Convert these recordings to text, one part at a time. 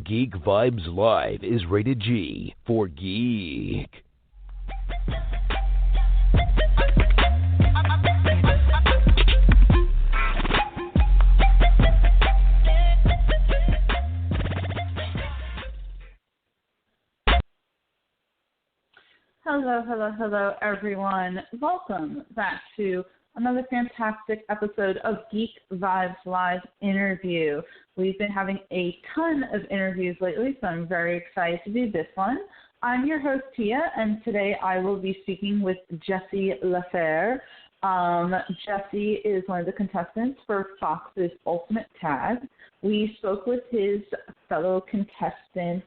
Geek Vibes Live is rated G for geek. Hello, everyone. Welcome back to another fantastic episode of Geek Vibes Live interview. We've been having a ton of interviews lately, so I'm very excited to do this one. I'm your host, Tia, and today I will be speaking with Jesse La Flair. Jesse is one of the contestants for Fox's Ultimate Tag. We spoke with his fellow contestant,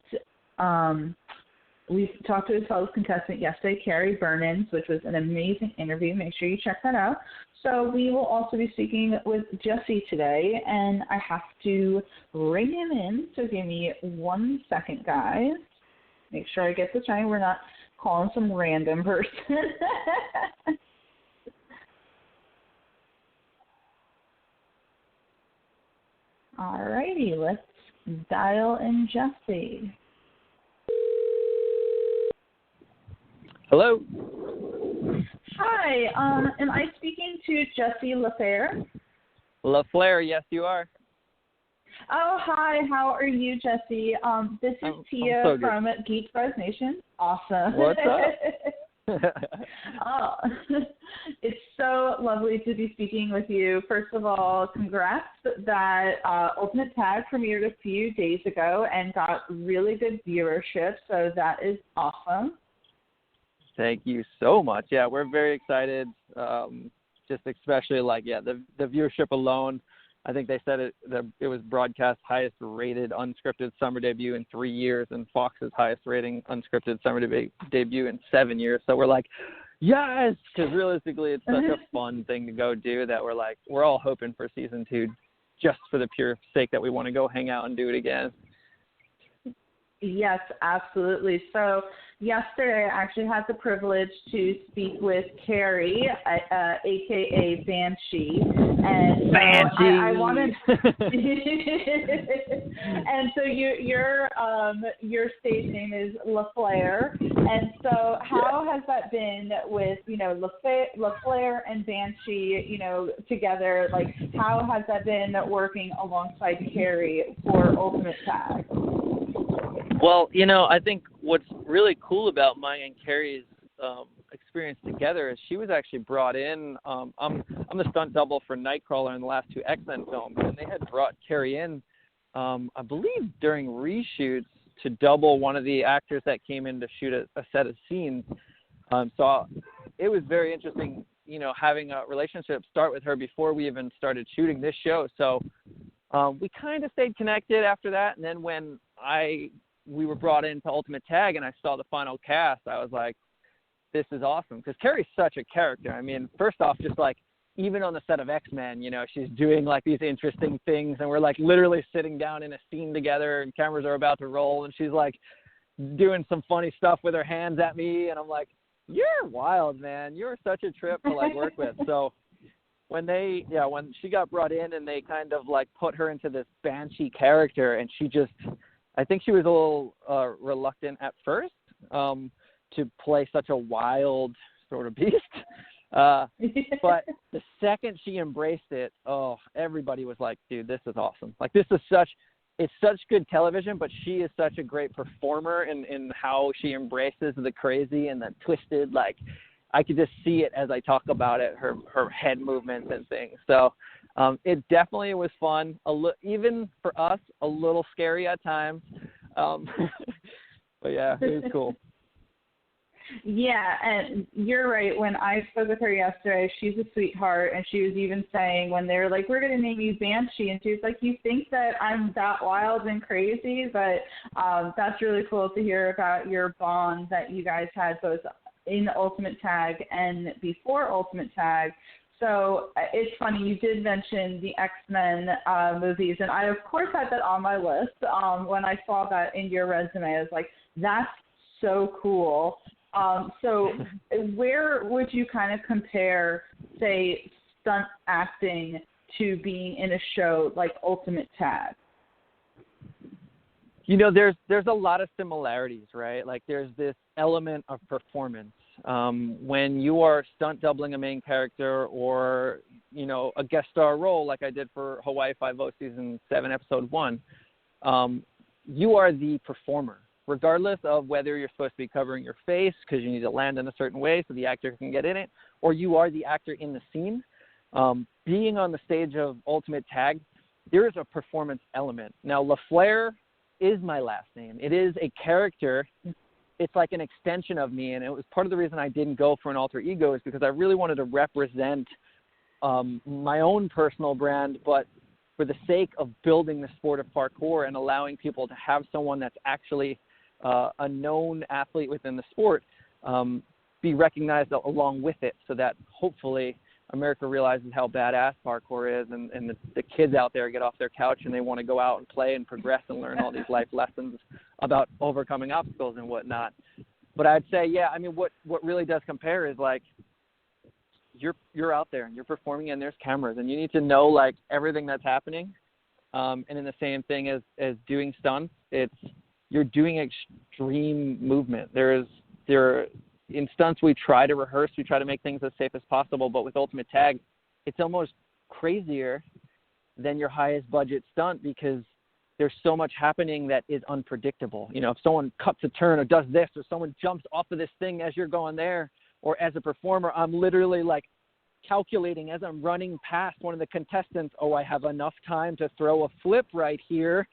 we talked to his fellow contestant yesterday, Carrie Burnins, which was an amazing interview. Make sure you check that out. So we will also be speaking with Jesse today, and I have to ring him in. So give me 1 second, guys. Make sure I get this right. We're not calling some random person. All righty, let's dial in Jesse. Hello. Hi, am I speaking to Jesse La Flair? La Flair, yes, you are. Oh, hi, how are you, Jesse? This is Tia so from Geek Vibes Nation. Awesome. What's up? Oh, it's so lovely to be speaking with you. First of all, congrats that Ultimate Tag premiered a few days ago and got really good viewership, so that is awesome. Thank you so much. Yeah, we're very excited. Just especially the viewership alone. I think they said it was broadcast highest rated unscripted summer debut in 3 years, and Fox's highest rating unscripted summer debut in 7 years. So we're like, yes, because realistically, it's such a fun thing to go do that we're all hoping for season 2, just for the pure sake that we want to go hang out and do it again. Yes, absolutely. So yesterday I actually had the privilege to speak with Carrie, a.k.a. Banshee. And so I wanted and so your stage name is La Flair. And so how has that been with, La Flair and Banshee, together? Like, how has that been working alongside Carrie for Ultimate Tag? Well, I think what's really cool about mine and Carrie's experience together is she was actually brought in. I'm the stunt double for Nightcrawler in the last 2 X-Men films, and they had brought Carrie in, I believe, during reshoots to double one of the actors that came in to shoot a set of scenes. So it was very interesting, having a relationship start with her before we even started shooting this show. So we kind of stayed connected after that, and then when we were brought into Ultimate Tag and I saw the final cast, I was like, this is awesome. Because Carrie's such a character. I mean, first off, just even on the set of X-Men, she's doing these interesting things, and we're literally sitting down in a scene together and cameras are about to roll, and she's doing some funny stuff with her hands at me, and I'm like, you're wild, man. You're such a trip to work with. So when she got brought in and they kind of put her into this Banshee character, and I think she was a little reluctant at first to play such a wild sort of beast. But the second she embraced it, everybody was like, dude, this is awesome. It's such good television, but she is such a great performer in how she embraces the crazy and the twisted. I could just see it as I talk about it, her head movements and things. So it definitely was fun. Even for us, a little scary at times. But yeah, it was cool. Yeah, and you're right. When I spoke with her yesterday, she's a sweetheart, and she was even saying when they were like, we're going to name you Banshee, and she was like, you think that I'm that wild and crazy? But that's really cool to hear about your bond that you guys had both in the Ultimate Tag and before Ultimate Tag. So it's funny, you did mention the X-Men movies, and I, of course, had that on my list. When I saw that in your resume, I was like, that's so cool. So where would you kind of compare, say, stunt acting to being in a show like Ultimate Tag? There's a lot of similarities, right? Like there's this element of performance. When you are stunt doubling a main character or, a guest star role like I did for Hawaii Five-0 Season 7, Episode 1, you are the performer, regardless of whether you're supposed to be covering your face because you need to land in a certain way so the actor can get in it, or you are the actor in the scene. Being on the stage of Ultimate Tag, there is a performance element. Now, La Flair is my last name. It is a character. It's like an extension of me, and it was part of the reason I didn't go for an alter ego is because I really wanted to represent my own personal brand, but for the sake of building the sport of parkour and allowing people to have someone that's actually a known athlete within the sport be recognized along with it, so that hopefully America realizes how badass parkour is, and the kids out there get off their couch and they want to go out and play and progress and learn all these life lessons about overcoming obstacles and whatnot. But I'd say, what really does compare is like you're out there and you're performing and there's cameras and you need to know like everything that's happening. And in the same thing as doing stunts, you're doing extreme movement. In stunts, we try to rehearse, we try to make things as safe as possible, but with Ultimate Tag, it's almost crazier than your highest budget stunt because there's so much happening that is unpredictable. If someone cuts a turn or does this, or someone jumps off of this thing as you're going there, or as a performer, I'm literally like calculating as I'm running past one of the contestants, I have enough time to throw a flip right here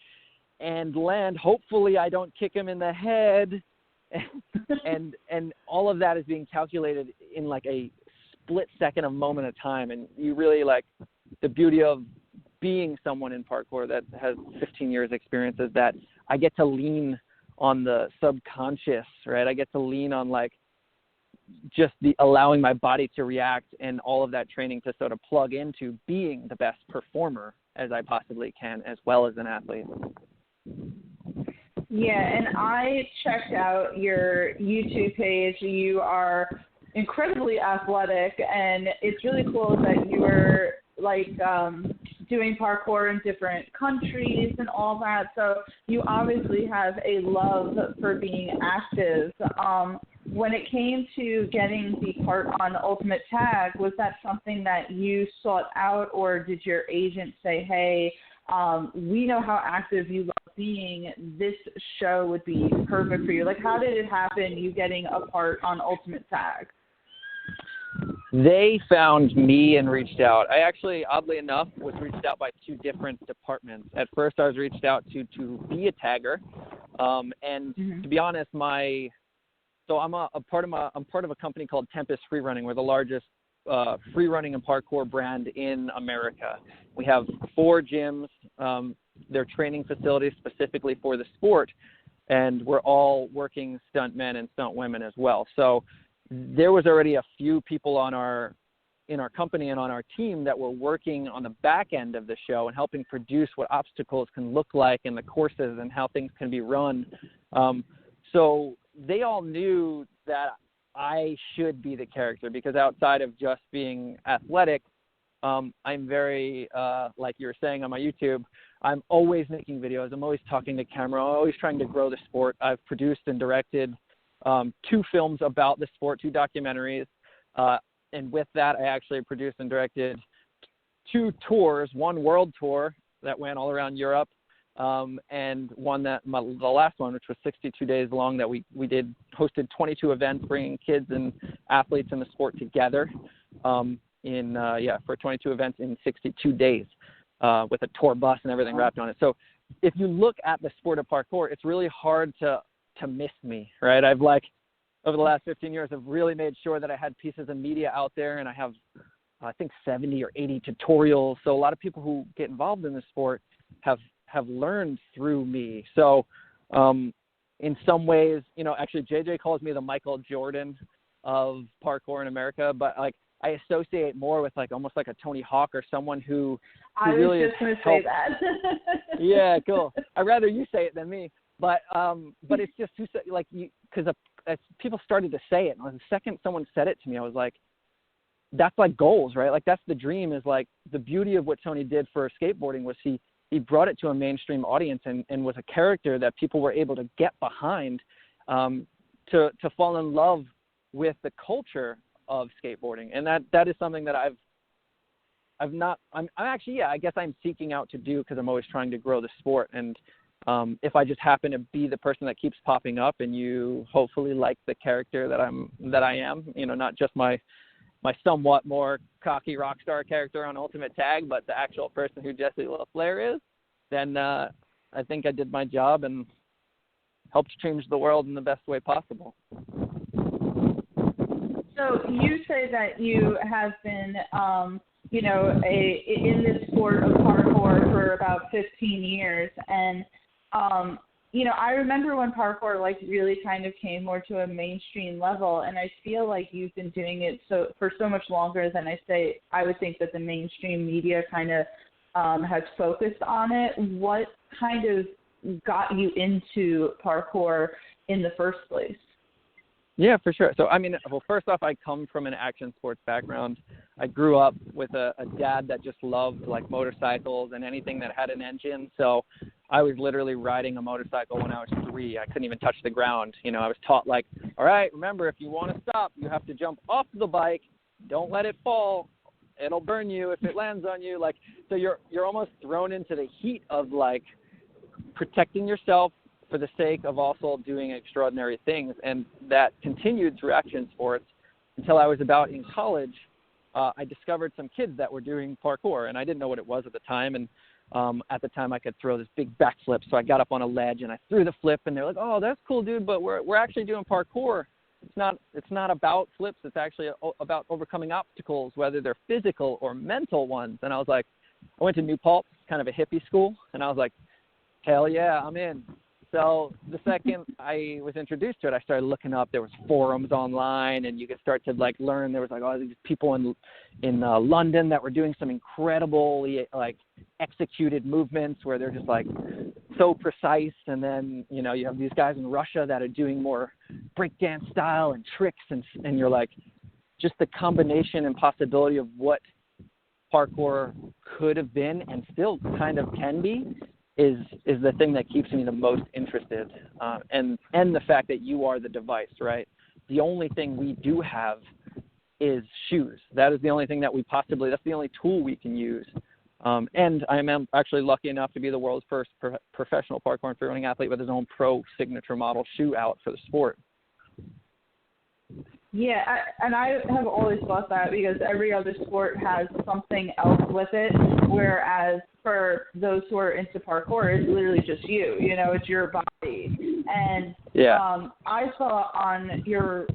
and land. Hopefully I don't kick him in the head. and all of that is being calculated in like a split second of moment of time. And you really like the beauty of being someone in parkour that has 15 years experience is that I get to lean on the subconscious, right? I get to lean on like just the allowing my body to react and all of that training to sort of plug into being the best performer as I possibly can, as well as an athlete. Yeah, and I checked out your YouTube page. You are incredibly athletic, and it's really cool that you were like doing parkour in different countries and all that. So you obviously have a love for being active. When it came to getting the part on Ultimate Tag, was that something that you sought out, or did your agent say, hey, we know how active you love being, this show would be perfect for you? Like, how did it happen, you getting a part on Ultimate Tag? They found me and reached out. I actually, oddly enough, was reached out by two different departments. At first, I was reached out to be a tagger, and to be honest, I'm part of a company called Tempest Freerunning. We're the largest freerunning and parkour brand in America. We have 4 gyms. They're training facilities specifically for the sport, and we're all working stunt men and stunt women as well. So there was already a few people in our company and on our team that were working on the back end of the show and helping produce what obstacles can look like in the courses and how things can be run. So they all knew that I should be the character because outside of just being athletic, I'm very, like you were saying on my YouTube, I'm always making videos. I'm always talking to camera. I'm always trying to grow the sport. I've produced and directed 2 films about the sport, 2 documentaries. And with that, I actually produced and directed 2 tours, one world tour that went all around Europe, and one the last one, which was 62 days long, that we hosted 22 events, bringing kids and athletes in the sport together for 22 events in 62 days with a tour bus and everything wrapped on it. So if you look at the sport of parkour, it's really hard to miss me, right? I've over the last 15 years, I've really made sure that I had pieces of media out there, and I have, I think, 70 or 80 tutorials. So a lot of people who get involved in the sport have learned through me. So in some ways, actually JJ calls me the Michael Jordan of parkour in America, but like I associate more with like almost like a Tony Hawk or someone who really is going to say that. Yeah, cool. I'd rather you say it than me. But it's just because people started to say it, and the second someone said it to me, I was like, that's like goals, right? Like that's the dream. Is like the beauty of what Tony did for skateboarding was he he brought it to a mainstream audience and was a character that people were able to get behind, to fall in love with the culture of skateboarding. And that is something that I'm actually, I guess I'm seeking out to do, because I'm always trying to grow the sport. And if I just happen to be the person that keeps popping up, and you hopefully like the character that I am, not just my somewhat more cocky rock star character on Ultimate Tag, but the actual person who Jesse La Flair is, then I think I did my job and helped change the world in the best way possible. So you say that you have been, in this sport of parkour for about 15 years, and I remember when parkour really kind of came more to a mainstream level, and I feel like you've been doing it for so much longer than I would think that the mainstream media kind of has focused on it. What kind of got you into parkour in the first place? Yeah, for sure. So, first off, I come from an action sports background. I grew up with a dad that just loved motorcycles and anything that had an engine. So I was literally riding a motorcycle when I was 3. I couldn't even touch the ground. I was taught all right, remember, if you want to stop, you have to jump off the bike. Don't let it fall. It'll burn you if it lands on you. So you're almost thrown into the heat of protecting yourself for the sake of also doing extraordinary things. And that continued through action sports until I was about in college. I discovered some kids that were doing parkour, and I didn't know what it was at the time. And at the time I could throw this big backflip. So I got up on a ledge and I threw the flip, and they're like, "Oh, that's cool, dude, but we're actually doing parkour. It's not about flips. It's actually about overcoming obstacles, whether they're physical or mental ones." And I was like, I went to New Paltz, kind of a hippie school, and I was like, hell yeah, I'm in. So the second I was introduced to it, I started looking up. There was forums online, and you could start to learn. There was these people in London that were doing some incredibly executed movements where they're just so precise. And then you have these guys in Russia that are doing more breakdance style and tricks, and you're just the combination and possibility of what parkour could have been and still kind of can be is the thing that keeps me the most interested, and the fact that you are the device, right? The only thing we do have is shoes. That is the only thing that that's the only tool we can use. And I am actually lucky enough to be the world's first professional parkour and freerunning athlete with his own pro signature model shoe out for the sport. Yeah, I have always thought that, because every other sport has something else with it, whereas for those who are into parkour, it's literally just you. It's your body. And I saw on your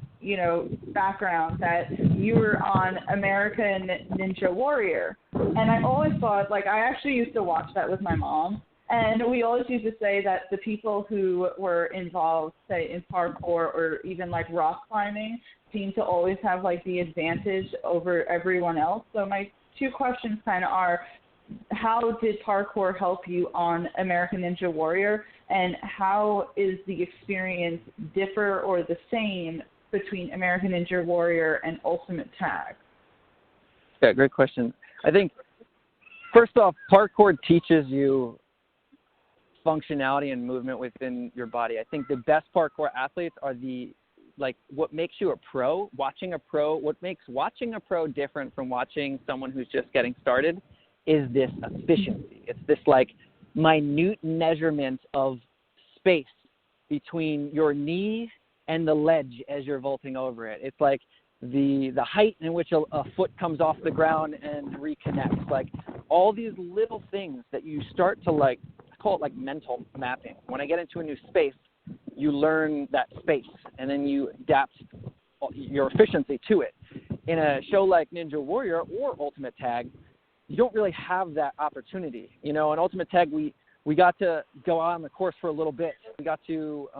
background that you were on American Ninja Warrior, and I always thought, I actually used to watch that with my mom. And we always used to say that the people who were involved, say, in parkour or even rock climbing, seem to always have the advantage over everyone else. So my two questions kind of are, how did parkour help you on American Ninja Warrior, and how is the experience differ or the same between American Ninja Warrior and Ultimate Tag? Yeah, great question. I think, first off, parkour teaches you functionality and movement within your body. I think the best parkour athletes are what makes you a pro, what makes watching a pro different from watching someone who's just getting started is this efficiency. It's this minute measurement of space between your knee and the ledge as you're vaulting over it. It's the height in which a foot comes off the ground and reconnects. All these little things that you start to I call it mental mapping. When I get into a new space, you learn that space, and then you adapt your efficiency to it. In a show like Ninja Warrior or Ultimate Tag, you don't really have that opportunity. In Ultimate Tag, we got to go out on the course for a little bit. We got to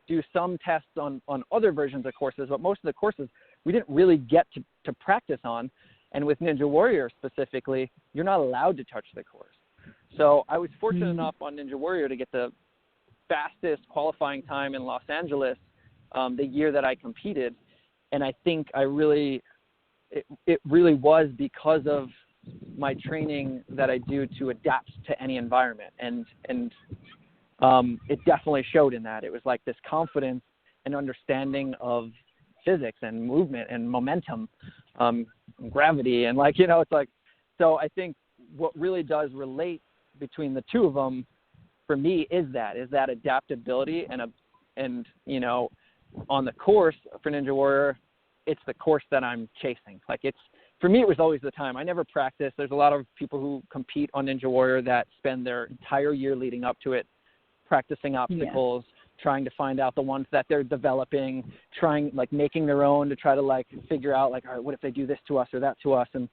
do some tests on other versions of courses, but most of the courses we didn't really get to practice on. And with Ninja Warrior specifically, you're not allowed to touch the course. So I was fortunate enough on Ninja Warrior to get the fastest qualifying time in Los Angeles the year that I competed. And I think it really was because of my training that I do to adapt to any environment. And it definitely showed in that. It was like this confidence and understanding of physics and movement and momentum, and gravity. And like, it's like, so I think what really does relate between the two of them for me is that adaptability and on the course for Ninja Warrior, it's the course that I'm chasing. Like for me, it was always the time. I never practiced. There's a lot of people who compete on Ninja Warrior that spend their entire year leading up to it practicing obstacles, trying to find out the ones that they're developing, making their own to try to figure out all right, what if they do this to us or that to us? And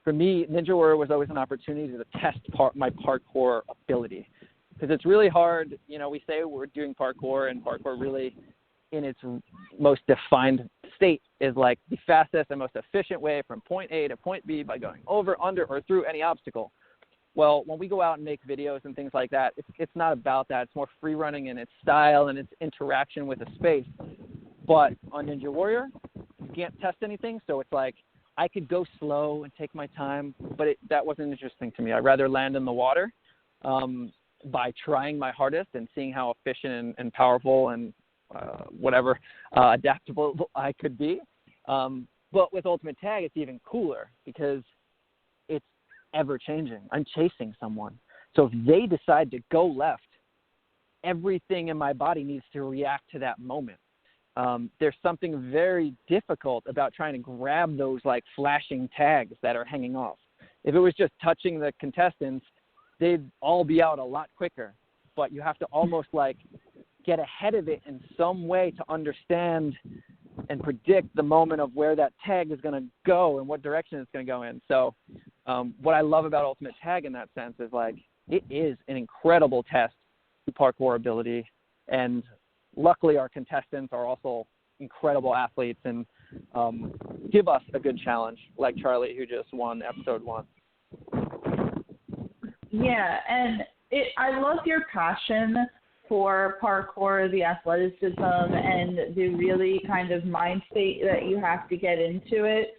for me, Ninja Warrior was always an opportunity to test my parkour ability, because it's really hard. We say we're doing parkour, and parkour really in its most defined state is like the fastest and most efficient way from point A to point B by going over, under, or through any obstacle. Well, when we go out and make videos and things like that, it's not about that. It's more free running in its style and its interaction with the space. But on Ninja Warrior, you can't test anything, so it's like I could go slow and take my time, but that wasn't interesting to me. I'd rather land in the water by trying my hardest and seeing how efficient and powerful and adaptable I could be. But with Ultimate Tag, it's even cooler because it's ever-changing. I'm chasing someone. So if they decide to go left, everything in my body needs to react to that moment. There's something very difficult about trying to grab those flashing tags that are hanging off. If it was just touching the contestants, they'd all be out a lot quicker. But you have to almost get ahead of it in some way to understand and predict the moment of where that tag is going to go and what direction it's going to go in. So what I love about Ultimate Tag in that sense is it is an incredible test to parkour ability. And luckily our contestants are also incredible athletes and give us a good challenge, like Charlie, who just won episode 1. Yeah, and I love your passion for parkour, the athleticism, and the really kind of mind state that you have to get into it.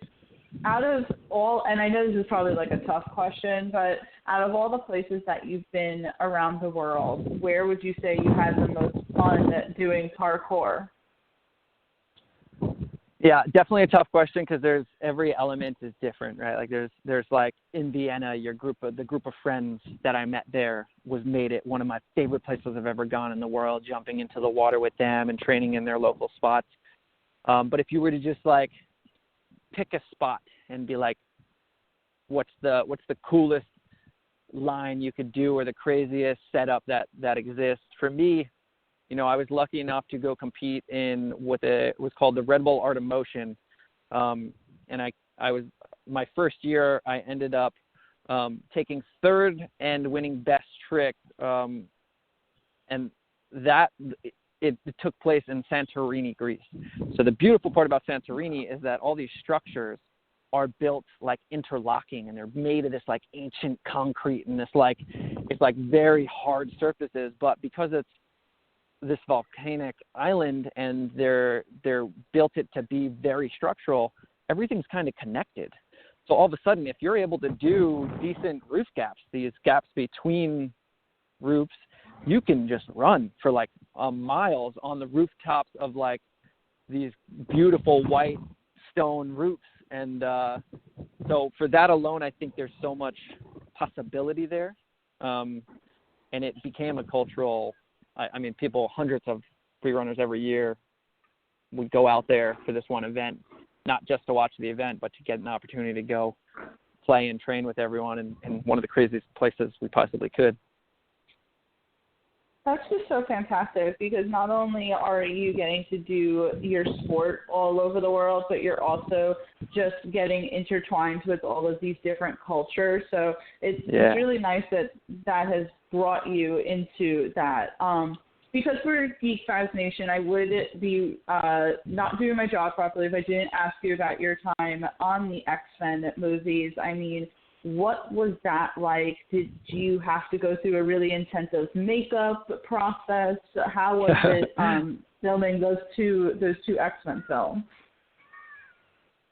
Out of all, and I know this is probably a tough question, but out of all the places that you've been around the world, where would you say you had the most fun doing parkour? Yeah, definitely a tough question because every element is different, right? There's in Vienna, the group of friends that I met there made it one of my favorite places I've ever gone in the world, jumping into the water with them and training in their local spots. But if you were to just pick a spot and be what's the coolest line you could do or the craziest setup that exists, for me, I was lucky enough to go compete in what was called the Red Bull Art of Motion. And I was my first year, I ended up taking third and winning best trick. And that it took place in Santorini, Greece. So the beautiful part about Santorini is that all these structures are built interlocking, and they're made of this ancient concrete and this it's very hard surfaces. But because it's this volcanic island and they're built it to be very structural, everything's kind of connected. So all of a sudden, if you're able to do decent roof gaps, these gaps between roofs, you can just run for miles on the rooftops of these beautiful white stone roofs. And so for that alone, I think there's so much possibility there. And it became a cultural, people, hundreds of free runners every year would go out there for this one event, not just to watch the event, but to get an opportunity to go play and train with everyone in one of the craziest places we possibly could. That's just so fantastic, because not only are you getting to do your sport all over the world, but you're also just getting intertwined with all of these different cultures. So it's really nice that has brought you into that. Because we're Geek Vibes Nation, I would be not doing my job properly if I didn't ask you about your time on the X-Men movies. What was that like? Did you have to go through a really intensive makeup process? How was it filming those two X-Men films?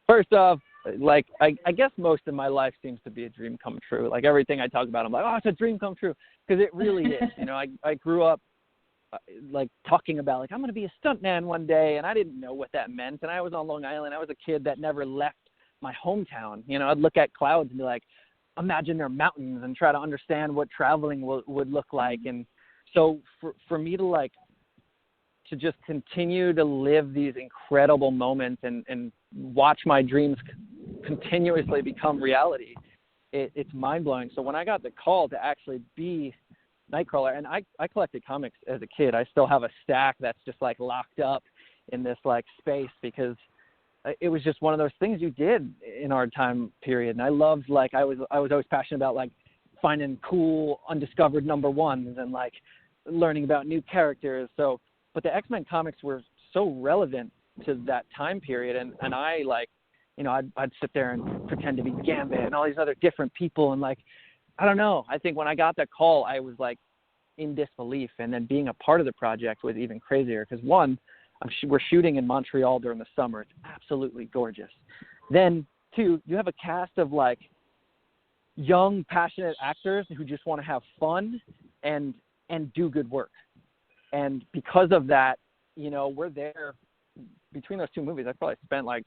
First off, like I guess most of my life seems to be a dream come true. Like everything I talk about, I'm like, oh, it's a dream come true, because it really is. You know, I grew up like talking about like I'm going to be a stuntman one day, and I didn't know what that meant. And I was on Long Island. I was a kid that never left my hometown. You know, I'd look at clouds and be like, imagine they're mountains, and try to understand what traveling would look like. And so for me to just continue to live these incredible moments and watch my dreams continuously become reality, it's mind-blowing. So when I got the call to actually be Nightcrawler, and I collected comics as a kid. I still have a stack that's just like locked up in this like space, because it was just one of those things you did in our time period. And I loved, like, I was always passionate about like finding cool undiscovered number ones and like learning about new characters. So, but the X-Men comics were so relevant to that time period. And I, like, you know, I'd sit there and pretend to be Gambit and all these other different people. And like, I don't know. I think when I got that call, I was like in disbelief. And then being a part of the project was even crazier, because one, we're shooting in Montreal during the summer. It's absolutely gorgeous. Then two, you have a cast of like young, passionate actors who just want to have fun and do good work. And because of that, you know, we're there between those two movies. I probably spent like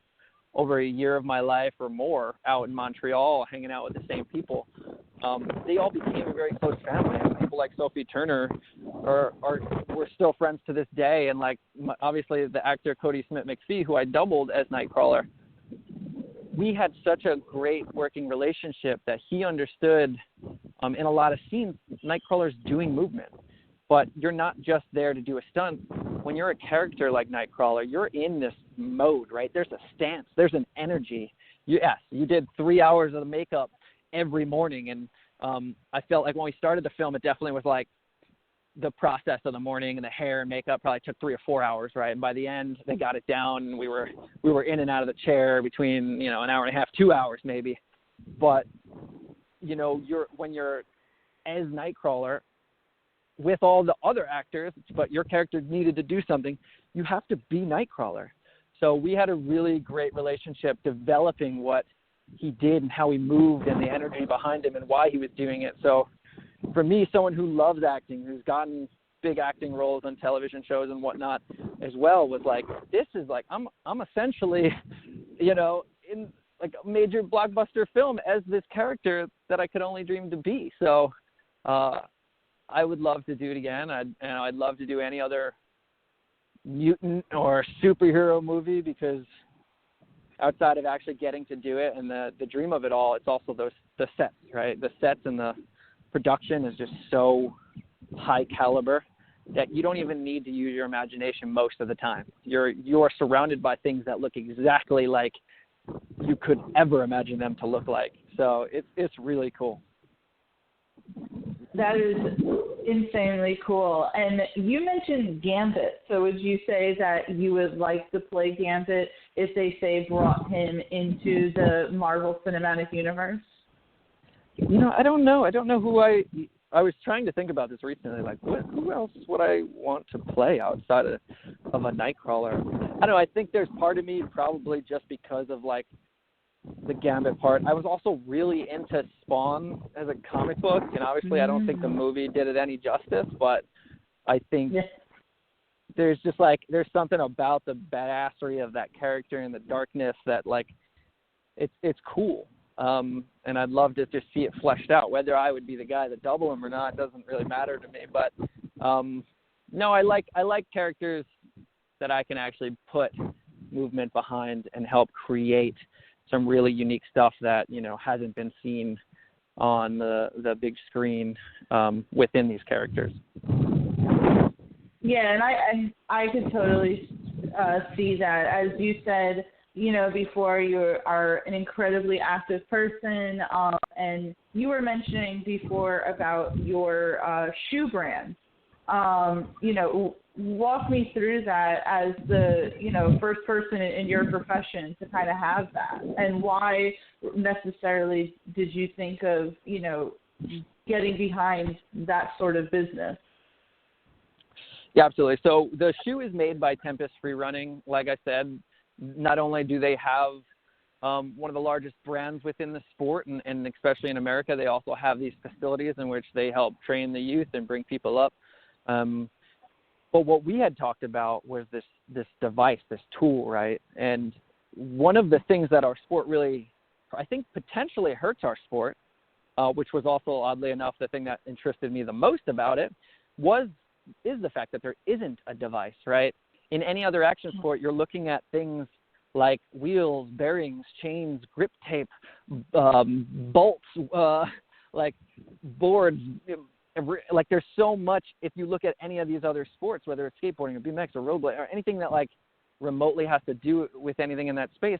over a year of my life or more out in Montreal hanging out with the same people. They all became a very close family. And people like Sophie Turner we're still friends to this day. And like, obviously the actor Cody Smith-McPhee, who I doubled as Nightcrawler, we had such a great working relationship that he understood in a lot of scenes, Nightcrawler's doing movement. But you're not just there to do a stunt. When you're a character like Nightcrawler, you're in this mode, right? There's a stance. There's an energy. Yes, you did 3 hours of the makeup every morning. And I felt like when we started the film, it definitely was like the process of the morning, and the hair and makeup probably took 3 or 4 hours, right? And by the end, they got it down, and we were in and out of the chair between, you know, an hour and a half, 2 hours maybe. But, you know, when you're as Nightcrawler, with all the other actors, but your character needed to do something, you have to be Nightcrawler. So we had a really great relationship developing what he did and how he moved and the energy behind him and why he was doing it. So for me, someone who loves acting, who's gotten big acting roles on television shows and whatnot as well, was like, this is like, I'm essentially, you know, in like a major blockbuster film as this character that I could only dream to be. So, I would love to do it again. I'd love to do any other mutant or superhero movie, because outside of actually getting to do it and the dream of it all, it's also the sets, right? The sets and the production is just so high caliber that you don't even need to use your imagination most of the time. You're surrounded by things that look exactly like you could ever imagine them to look like. So it's really cool. That is insanely cool. And you mentioned Gambit. So would you say that you would like to play Gambit if they, say, brought him into the Marvel Cinematic Universe? You know, I don't know. I don't know who I was trying to think about this recently. Like, who else would I want to play outside of a Nightcrawler? I don't know. I think there's part of me, probably just because of, like, the Gambit part. I was also really into Spawn as a comic book, and obviously I don't think the movie did it any justice, but I think there's just like, there's something about the badassery of that character and the darkness that, like, it's cool. And I'd love to just see it fleshed out. Whether I would be the guy to double him or not doesn't really matter to me, but no, I like characters that I can actually put movement behind and help create some really unique stuff that, you know, hasn't been seen on the big screen within these characters. Yeah, and I could totally see that. As you said, you know, before, you are an incredibly active person, and you were mentioning before about your shoe brand. You know, walk me through that as the, you know, first person in your profession to kind of have that, and why necessarily did you think of, you know, getting behind that sort of business? Yeah, absolutely. So the shoe is made by Tempest Freerunning. Like I said, not only do they have one of the largest brands within the sport, and especially in America, they also have these facilities in which they help train the youth and bring people up. But what we had talked about was this device, this tool, right? And one of the things that our sport really, I think, potentially hurts our sport, which was also, oddly enough, the thing that interested me the most about it, is the fact that there isn't a device, right? In any other action sport, you're looking at things like wheels, bearings, chains, grip tape, bolts, like boards. Like there's so much. If you look at any of these other sports, whether it's skateboarding or BMX or rollerblade or anything that like remotely has to do with anything in that space,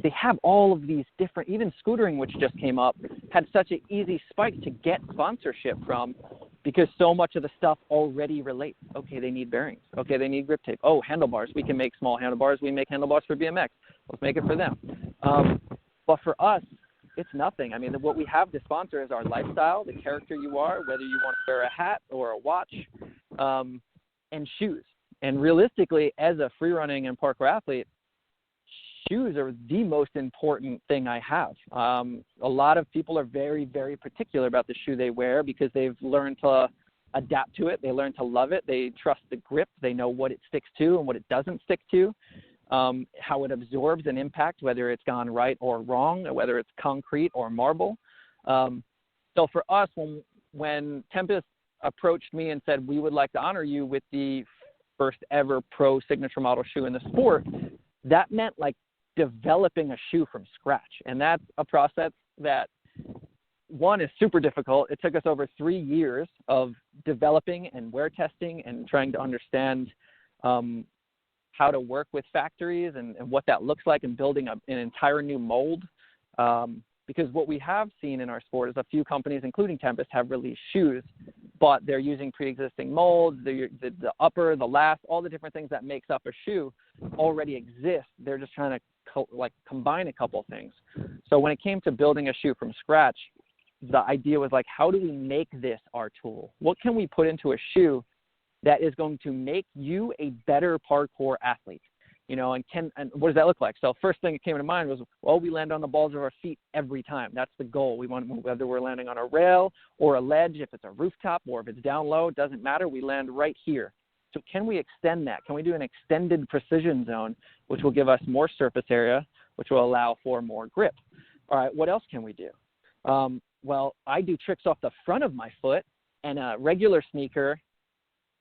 they have all of these different, even scootering, which just came up, had such an easy spike to get sponsorship from, because so much of the stuff already relates. Okay, they need bearings. Okay, they need grip tape. Oh, handlebars. We can make small handlebars. We make handlebars for BMX. Let's make it for them. But for us, it's nothing. I mean, what we have to sponsor is our lifestyle, the character you are, whether you want to wear a hat or a watch, and shoes. And realistically, as a free running and parkour athlete, shoes are the most important thing I have. A lot of people are very, very particular about the shoe they wear because they've learned to adapt to it. They learn to love it. They trust the grip. They know what it sticks to and what it doesn't stick to, how it absorbs an impact, whether it's gone right or wrong, whether it's concrete or marble. So for us, when Tempest approached me and said, we would like to honor you with the first ever pro signature model shoe in the sport, that meant like developing a shoe from scratch. And that's a process that, one, is super difficult. It took us over 3 years of developing and wear testing and trying to understand how to work with factories and what that looks like, and building an entire new mold. Because what we have seen in our sport is a few companies, including Tempest, have released shoes, but they're using pre-existing molds. The upper, the last, all the different things that makes up a shoe already exist. They're just trying to combine a couple things. So when it came to building a shoe from scratch, the idea was like, how do we make this our tool? What can we put into a shoe that is going to make you a better parkour athlete? You know, and what does that look like? So first thing that came to mind was, well, we land on the balls of our feet every time. That's the goal. We want, whether we're landing on a rail or a ledge, if it's a rooftop or if it's down low, it doesn't matter. We land right here. So can we extend that? Can we do an extended precision zone, which will give us more surface area, which will allow for more grip? All right, what else can we do? Well, I do tricks off the front of my foot, and a regular sneaker,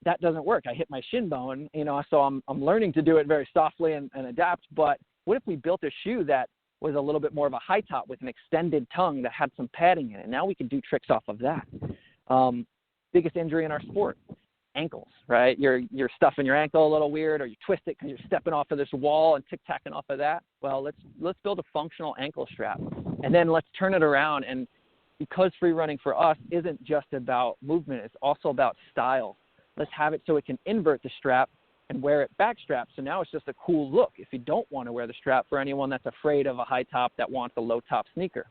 that doesn't work. I hit my shin bone, you know, so I'm learning to do it very softly and adapt. But what if we built a shoe that was a little bit more of a high top with an extended tongue that had some padding in it? Now we can do tricks off of that. Biggest injury in our sport, ankles, right? You're stuffing your ankle a little weird, or you twist it because you're stepping off of this wall and tic-tacking off of that. Well, let's build a functional ankle strap, and then let's turn it around. And because free running for us isn't just about movement, it's also about style. Let's have it so it can invert the strap and wear it back strap. So now it's just a cool look if you don't want to wear the strap, for anyone that's afraid of a high top that wants a low top sneaker.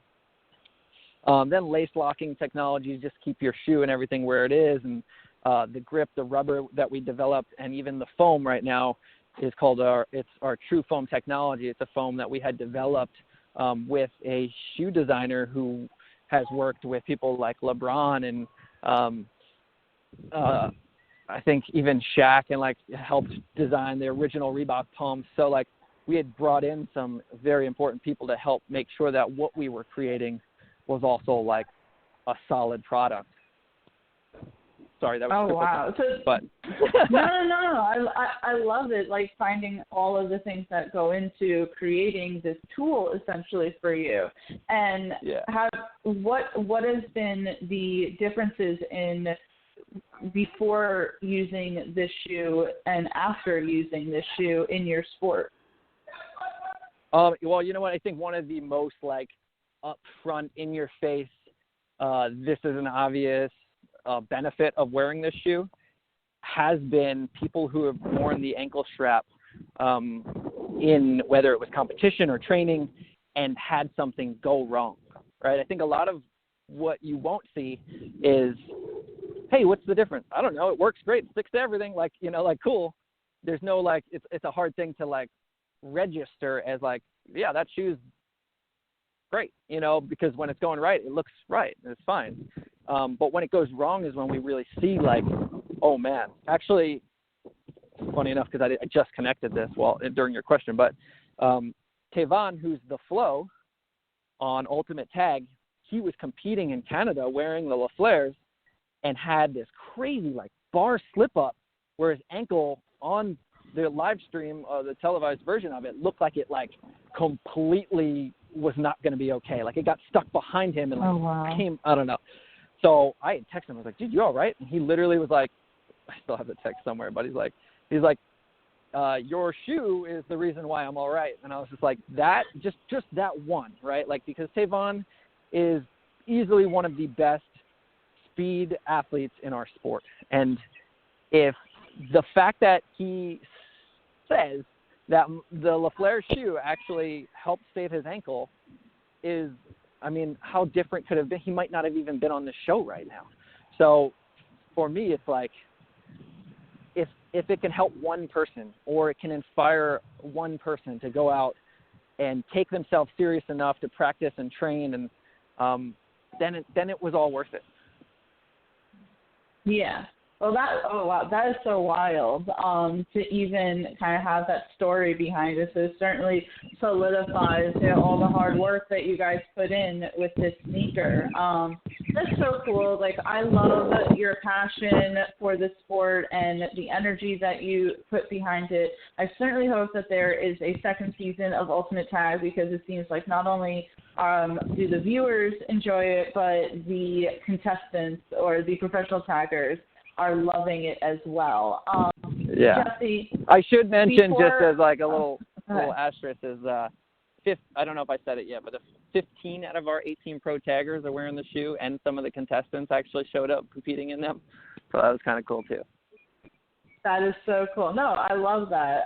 Then lace locking technologies just keep your shoe and everything where it is. And the grip, the rubber that we developed, and even the foam right now is called our True Foam technology. It's a foam that we had developed with a shoe designer who has worked with people like LeBron and I think even Shaq, and like helped design the original Reebok pumps. So like we had brought in some very important people to help make sure that what we were creating was also like a solid product. Sorry, that was wow. But no. I love it. Like finding all of the things that go into creating this tool essentially for you. And what has been the differences in before using this shoe and after using this shoe in your sport? Well, you know what? I think one of the most like upfront, in your face, this is an obvious benefit of wearing this shoe has been people who have worn the ankle strap in whether it was competition or training and had something go wrong, right? I think a lot of what you won't see is, hey, what's the difference? I don't know. It works great. It sticks to everything. Like, you know, like cool. There's no like, it's a hard thing to like register as like, yeah, that shoe's great, you know, because when it's going right, it looks right, and it's fine. But when it goes wrong is when we really see, like, oh, man. Actually, funny enough, because I just connected this during your question, but Tavon, who's the Flow on Ultimate Tag, he was competing in Canada wearing the La Flairs and had this crazy, like, bar slip-up where his ankle on the live stream, the televised version of it, looked like it, like, completely was not going to be okay. Like, it got stuck behind him and, like, came, I don't know. So I had texted him. I was like, dude, you all right? And he literally was like, I still have the text somewhere, but he's like, your shoe is the reason why I'm all right. And I was just like, that, just that one, right? Like, because Tavon is easily one of the best speed athletes in our sport. And if the fact that he says that the La Flair shoe actually helped save his ankle is, I mean, how different could it have been? He might not have even been on the show right now. So for me, it's like, if it can help one person, or it can inspire one person to go out and take themselves serious enough to practice and train, and then it was all worth it. Yeah. Well, that is so wild to even kind of have that story behind it. So it certainly solidifies, you know, all the hard work that you guys put in with this sneaker. That's so cool. Like, I love your passion for the sport and the energy that you put behind it. I certainly hope that there is a second season of Ultimate Tag, because it seems like not only do the viewers enjoy it, but the contestants or the professional taggers are loving it as well. Yeah. Jesse, I should mention, just as like a little asterisk, is I don't know if I said it yet, but 15 out of our 18 pro taggers are wearing the shoe, and some of the contestants actually showed up competing in them. So that was kind of cool too. That is so cool. No, I love that.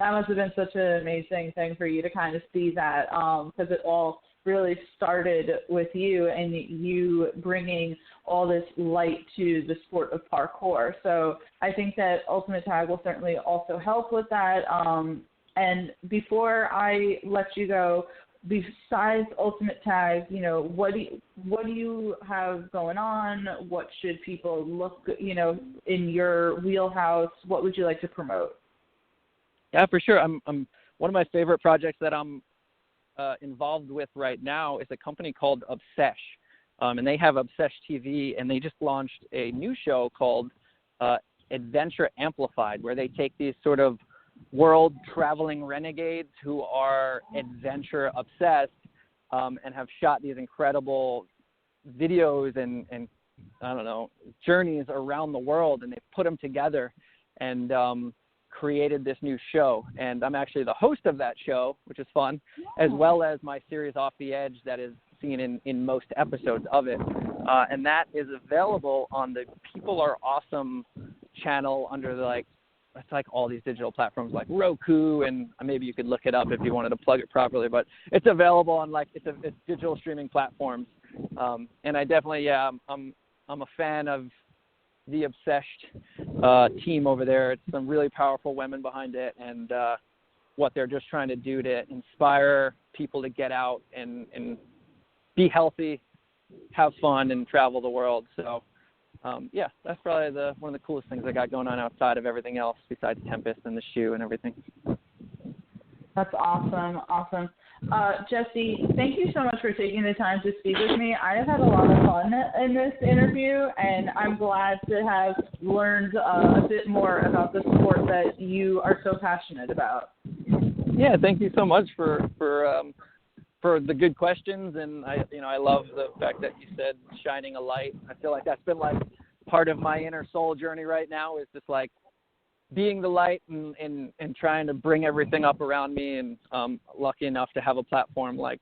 That must have been such an amazing thing for you to kind of see that, because it all really started with you and you bringing all this light to the sport of parkour. So I think that Ultimate Tag will certainly also help with that. And before I let you go, besides Ultimate Tag, you know, what do you have going on? What should people look, you know, in your wheelhouse? What would you like to promote? Yeah, for sure. I'm one of my favorite projects that I'm involved with right now is a company called Obsesh, and they have Obsesh TV, and they just launched a new show called Adventure Amplified, where they take these sort of world traveling renegades who are adventure obsessed, and have shot these incredible videos and I don't know, journeys around the world, and they put them together and created this new show. And I'm actually the host of that show, which is fun, as well as my series Off the Edge that is seen in most episodes of it. And that is available on the People Are Awesome channel under it's like all these digital platforms like Roku, and maybe you could look it up if you wanted to plug it properly, but it's available on it's digital streaming platforms. And I definitely, I'm a fan of the Obsessed team over there. It's some really powerful women behind it, and what they're just trying to do to inspire people to get out and be healthy, have fun, and travel the world. So, yeah, that's probably one of the coolest things I got going on outside of everything else besides Tempest and the shoe and everything. That's awesome. Jesse, thank you so much for taking the time to speak with me. I have had a lot of fun in this interview, and I'm glad to have learned a bit more about the sport that you are so passionate about. Yeah, thank you so much for the good questions, and I love the fact that you said shining a light. I feel like that's been like part of my inner soul journey right now, is just like being the light and trying to bring everything up around me, and lucky enough to have a platform like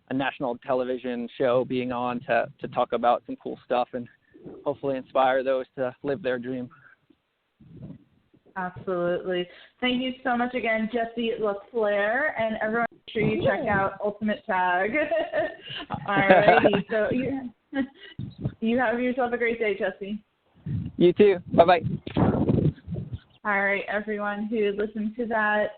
a national television show being on to talk about some cool stuff and hopefully inspire those to live their dream. Absolutely. Thank you so much again, Jesse La Flair, and everyone make sure you check out Ultimate Tag. All righty. So you have yourself a great day, Jesse. You too. Bye-bye. All right, everyone who listened to that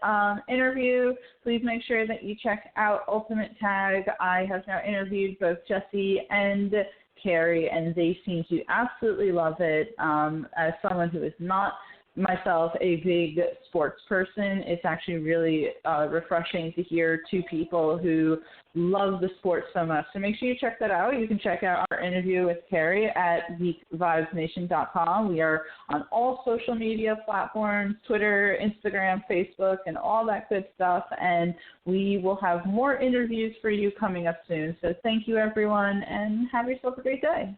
interview, please make sure that you check out Ultimate Tag. I have now interviewed both Jesse and Carrie, and they seem to absolutely love it. As someone who is not myself a big sports person, it's actually really refreshing to hear two people who love the sport so much. So make sure you check that out. You can check out our interview with Carrie at geekvibesnation.com. We are on all social media platforms, Twitter, Instagram, Facebook, and all that good stuff. And we will have more interviews for you coming up soon. So thank you, everyone, and have yourself a great day.